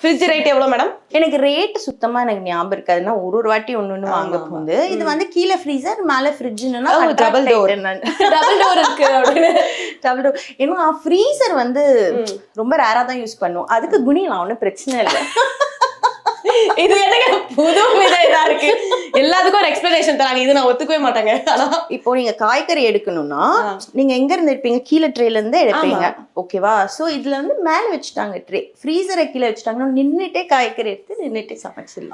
Fridge rate எவ்வளவு madam? எனக்கு rate சுத்தமா எனக்கு ஞாபகம் இருக்காது. நான் ஒரு வாட்டி ஒண்ணு வாங்க போகுது. இது வந்து கீழே ஃப்ரீசர் மேல ஃப்ரிட்ஜ்னா டபுள் டோர். டபுள் டோர் இருக்கு அப்படின்னு. Double door. ஏன்னா ஃப்ரீசர் வந்து ரொம்ப ரேரா தான் யூஸ் பண்ணுவோம். அதுக்கு குணிலாம் ஒன்றும் பிரச்சனை இல்லை. இது எனக்கு புது இதா இருக்கு. எல்லாத்துக்கும் ஒரு எக்ஸ்பிளனேஷன் தராங்க. இது நான் ஒத்துக்கவே மாட்டேங்க. ஆனா இப்போ நீங்க காய்கறி எடுக்கணும்னா நீங்க எங்க இருந்து எடுப்பீங்க? கீழே ட்ரேல இருந்து எடுப்பீங்க. ஓகேவா? சோ இதுல வந்து மேல வச்சுட்டாங்க ட்ரே. ஃப்ரீசரை கீழே வச்சுட்டாங்கன்னா நின்னுட்டே காய்கறி எடுத்து நின்னுட்டே சமைச்சிடலாம்.